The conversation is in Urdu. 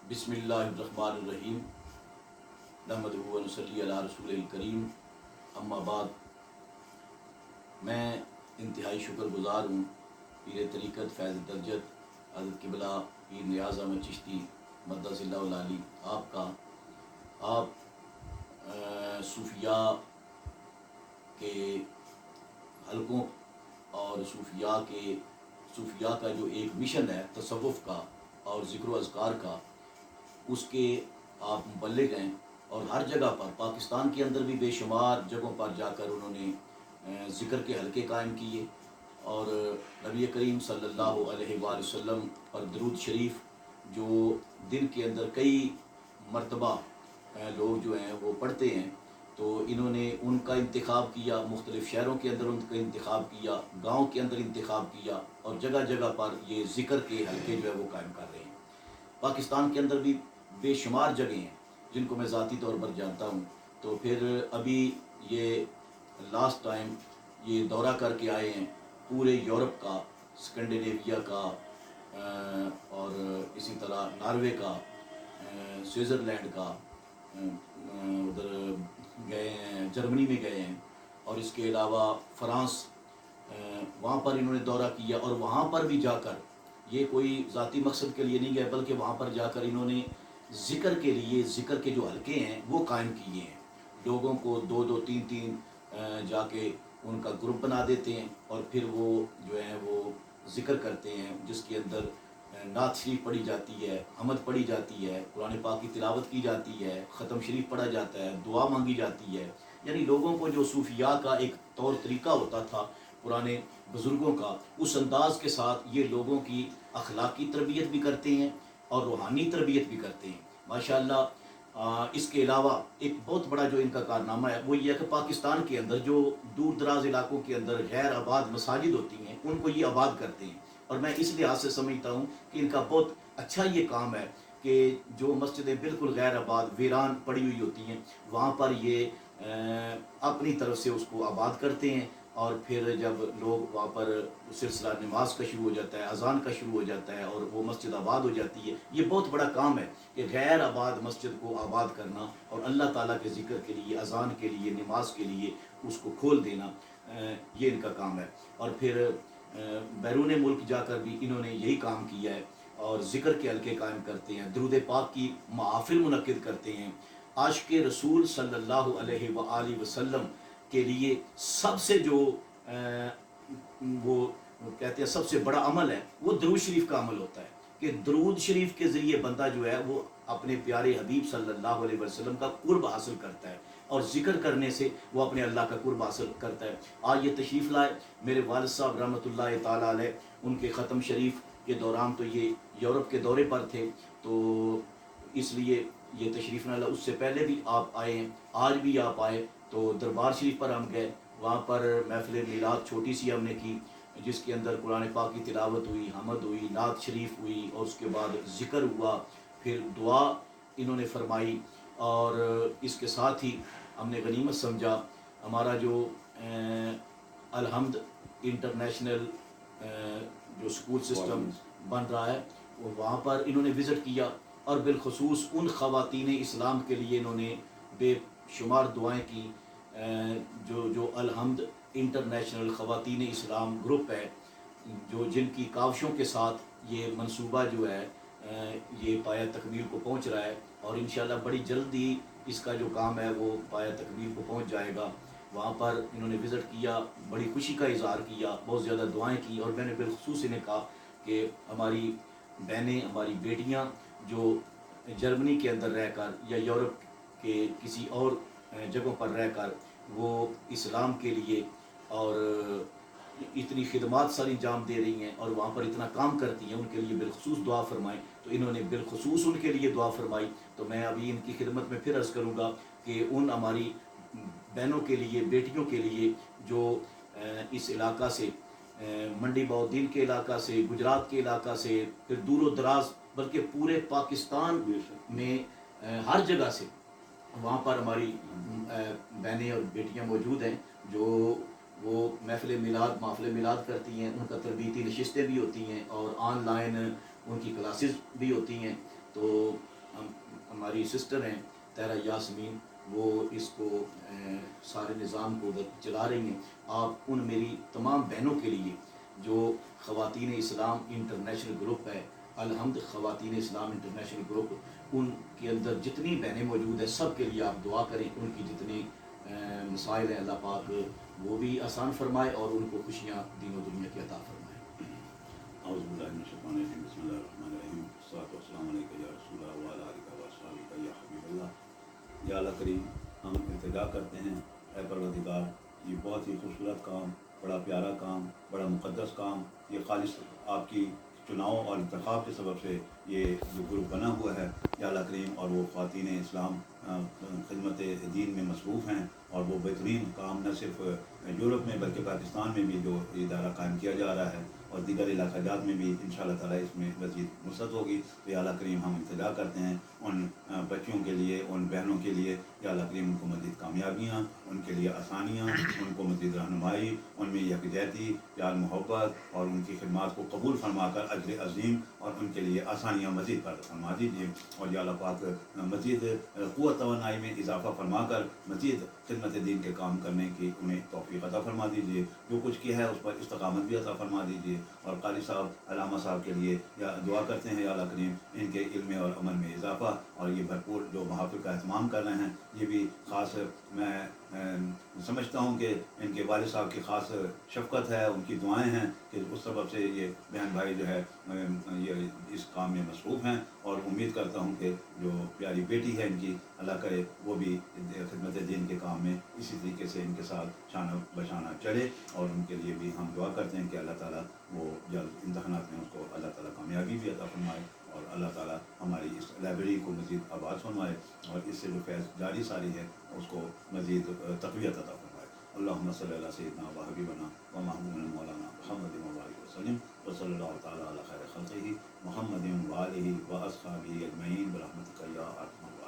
بسم اللہ الرحمن الرحیم نحمدہ و نصلی علی رسول الکریم اما بعد۔ میں انتہائی شکر گزار ہوں پیر طریقت فیض درجت حضرت قبلہ پیر نیاز احمد چشتی مدث اللہ العالی آپ کا۔ آپ صوفیاء کے حلقوں اور صوفیاء کا جو ایک مشن ہے تصوف کا اور ذکر و اذکار کا، اس کے آپ مبلغ ہیں، اور ہر جگہ پر پاکستان کے اندر بھی بے شمار جگہوں پر جا کر انہوں نے ذکر کے حلقے قائم کیے، اور نبی کریم صلی اللہ علیہ وآلہ وسلم پر درود شریف جو دن کے اندر کئی مرتبہ لوگ جو ہیں وہ پڑھتے ہیں، تو انہوں نے ان کا انتخاب کیا، مختلف شہروں کے اندر ان کا انتخاب کیا، گاؤں کے اندر انتخاب کیا، اور جگہ جگہ پر یہ ذکر کے حلقے جو ہے وہ قائم کر رہے ہیں۔ پاکستان کے اندر بھی بے شمار جگہیں ہیں جن کو میں ذاتی طور پر جانتا ہوں۔ تو پھر ابھی یہ لاسٹ ٹائم یہ دورہ کر کے آئے ہیں پورے یورپ کا، اسکینڈینیویا کا، اور اسی طرح ناروے کا، سوئٹزرلینڈ کا، ادھر گئے ہیں، جرمنی میں گئے ہیں، اور اس کے علاوہ فرانس، وہاں پر انہوں نے دورہ کیا، اور وہاں پر بھی جا کر یہ کوئی ذاتی مقصد کے لیے نہیں گئے، بلکہ وہاں پر جا کر انہوں نے ذکر کے لیے ذکر کے جو حلقے ہیں وہ قائم کیے ہیں۔ لوگوں کو دو دو تین تین جا کے ان کا گروپ بنا دیتے ہیں، اور پھر وہ جو ہے وہ ذکر کرتے ہیں، جس کے اندر نعت شریف پڑھی جاتی ہے، حمد پڑھی جاتی ہے، قرآن پاک کی تلاوت کی جاتی ہے، ختم شریف پڑھا جاتا ہے، دعا مانگی جاتی ہے۔ یعنی لوگوں کو جو صوفیاء کا ایک طور طریقہ ہوتا تھا پرانے بزرگوں کا، اس انداز کے ساتھ یہ لوگوں کی اخلاقی تربیت بھی کرتے ہیں اور روحانی تربیت بھی کرتے ہیں ماشاءاللہ۔ اس کے علاوہ ایک بہت بڑا جو ان کا کارنامہ ہے وہ یہ ہے کہ پاکستان کے اندر جو دور دراز علاقوں کے اندر غیر آباد مساجد ہوتی ہیں ان کو یہ آباد کرتے ہیں، اور میں اس لحاظ سے سمجھتا ہوں کہ ان کا بہت اچھا یہ کام ہے کہ جو مسجدیں بالکل غیر آباد ویران پڑی ہوئی ہوتی ہیں وہاں پر یہ اپنی طرف سے اس کو آباد کرتے ہیں، اور پھر جب لوگ وہاں پر سلسلہ نماز کا شروع ہو جاتا ہے، اذان کا شروع ہو جاتا ہے، اور وہ مسجد آباد ہو جاتی ہے۔ یہ بہت بڑا کام ہے کہ غیر آباد مسجد کو آباد کرنا اور اللہ تعالیٰ کے ذکر کے لیے، اذان کے لیے، نماز کے لیے اس کو کھول دینا، یہ ان کا کام ہے۔ اور پھر بیرون ملک جا کر بھی انہوں نے یہی کام کیا ہے، اور ذکر کے حلقے قائم کرتے ہیں، درود پاک کی محافل منعقد کرتے ہیں۔ عاشق رسول صلی اللہ علیہ وآلہ وسلم کے لیے سب سے جو وہ کہتے ہیں سب سے بڑا عمل ہے وہ درود شریف کا عمل ہوتا ہے، کہ درود شریف کے ذریعے بندہ جو ہے وہ اپنے پیارے حبیب صلی اللہ علیہ وسلم کا قرب حاصل کرتا ہے، اور ذکر کرنے سے وہ اپنے اللہ کا قرب حاصل کرتا ہے۔ آج یہ تشریف لائے میرے والد صاحب رحمۃ اللہ تعالیٰ علیہ، ان کے ختم شریف کے دوران تو یہ یورپ کے دورے پر تھے، تو اس لیے یہ تشریف نہ لائے۔ اس سے پہلے بھی آپ آئے ہیں، آج بھی آپ آئے تو دربار شریف پر ہم گئے، وہاں پر محفل میلاد چھوٹی سی ہم نے کی، جس کے اندر قرآن پاک کی تلاوت ہوئی، حمد ہوئی، نعت شریف ہوئی، اور اس کے بعد ذکر ہوا، پھر دعا انہوں نے فرمائی، اور اس کے ساتھ ہی ہم نے غنیمت سمجھا ہمارا جو الحمد انٹرنیشنل جو سکول سسٹم بن رہا ہے وہاں پر انہوں نے وزٹ کیا، اور بالخصوص ان خواتین اسلام کے لیے انہوں نے بے شمار دعائیں کی، جو الحمد انٹرنیشنل خواتین اسلام گروپ ہے، جن کی کاوشوں کے ساتھ یہ منصوبہ جو ہے یہ پایہ تکمیل کو پہنچ رہا ہے، اور انشاءاللہ بڑی جلدی اس کا جو کام ہے وہ پایہ تکمیل کو پہنچ جائے گا۔ وہاں پر انہوں نے وزٹ کیا، بڑی خوشی کا اظہار کیا، بہت زیادہ دعائیں کی، اور میں نے بالخصوص انہیں کہا کہ ہماری بہنیں، ہماری بیٹیاں جو جرمنی کے اندر رہ کر یا یورپ کے کسی اور جگہوں پر رہ کر وہ اسلام کے لیے اور اتنی خدمات سر انجام دے رہی ہیں اور وہاں پر اتنا کام کرتی ہیں، ان کے لیے بالخصوص دعا فرمائیں۔ تو انہوں نے بالخصوص ان کے لیے دعا فرمائی، تو میں ابھی ان کی خدمت میں پھر عرض کروں گا کہ ان ہماری بہنوں کے لیے، بیٹیوں کے لیے جو اس علاقہ سے، منڈی بہاؤالدین کے علاقہ سے، گجرات کے علاقہ سے، پھر دور و دراز بلکہ پورے پاکستان میں ہر جگہ سے وہاں پر ہماری بہنیں اور بیٹیاں موجود ہیں، جو وہ محفل میلاد کرتی ہیں، ان کا تربیتی نشستیں بھی ہوتی ہیں، اور آن لائن ان کی کلاسز بھی ہوتی ہیں۔ تو ہماری سسٹر ہیں تہرا یاسمین، وہ اس کو سارے نظام کو ادھر چلا رہی ہیں. آپ ان میری تمام بہنوں کے لیے جو خواتین اسلام انٹرنیشنل گروپ ہے، الحمد خواتین اسلام انٹرنیشنل گروپ، ان کے اندر جتنی بہنیں موجود ہیں سب کے لیے آپ دعا کریں. ان کی جتنی مسائل ہیں اللہ پاک وہ بھی آسان فرمائے اور ان کو خوشیاں دین و دنیا کی عطا فرمائے. اعوذ باللہ من الشیطان الرجیم، بسم اللہ الرحمن الرحیم، والصلاۃ والسلام علیک یا رسول اللہ وعلی آلک واصحابک یا حبیب اللہ. یا اللہ کریم، ہم التجا کرتے ہیں اے پروردگار، یہ بہت ہی خوبصورت کام، بڑا پیارا کام، بڑا مقدس کام، یہ خالص آپ کی چناؤ اور انتخاب کے سبب سے یہ جو گروپ بنا ہوا ہے یا اللہ کریم، اور وہ خواتین اسلام خدمت دین میں مصروف ہیں، اور وہ بہترین کام نہ صرف یورپ میں بلکہ پاکستان میں بھی جو ادارہ قائم کیا جا رہا ہے اور دیگر علاقہ جات میں بھی انشاءاللہ تعالیٰ اس میں مزید وسعت ہوگی. تو یا اللہ کریم ہم التجا کرتے ہیں ان بچیوں کے لیے، ان بہنوں کے لیے، یا اللہ کریم ان کو مزید کامیابیاں، ان کے لیے آسانیاں، ان کو مزید رہنمائی، ان میں یکجہتی، پیار محبت اور ان کی خدمات کو قبول فرما کر اجر عظیم اور ان کے لیے آسانیاں مزید فرما دیجیے. اور یا اللہ پاک مزید قوت توانائی میں اضافہ فرما کر مزید خدمت دین کے کام کرنے کی انہیں توفیق عطا فرما دیجیے. جو کچھ کیا ہے اس پر استقامت بھی عطا فرما دیجیے. اور قاری صاحب، علامہ صاحب کے لیے یا دعا کرتے ہیں یا اللہ کریم ان کے علم اور عمل میں اضافہ، اور یہ بھرپور جو محافل کا اہتمام کر رہے ہیں، یہ بھی خاص میں سمجھتا ہوں کہ ان کے والد صاحب کی خاص شفقت ہے، ان کی دعائیں ہیں کہ اس سبب سے یہ بہن بھائی جو ہے یہ اس کام میں مصروف ہیں. اور امید کرتا ہوں کہ جو پیاری بیٹی ہے ان کی، اللہ کرے وہ بھی خدمت دین کے کام میں اسی طریقے سے ان کے ساتھ شانہ بشانہ چڑھے. اور ان کے لیے بھی ہم دعا کرتے ہیں کہ اللہ تعالیٰ وہ جلد امتحانات میں اس کو اللہ تعالیٰ کامیابی بھی عطا فرمائے، اور اللہ تعالیٰ ہماری اس لائبریری کو مزید آباد فرمائے، اور اس سے جو فیض جاری ساری ہے اس کو مزید تقویت عطا فرمائے. اللہم صلی اللہ سیدنا و حبیبنا و محبوبنا مولانا محمد وبارک وسلم وصلی اللہ تعالیٰ علی خیر خلقہ محمد و آلہ و اصحابہ اجمعین برحمتک یا ارحم الراحمین.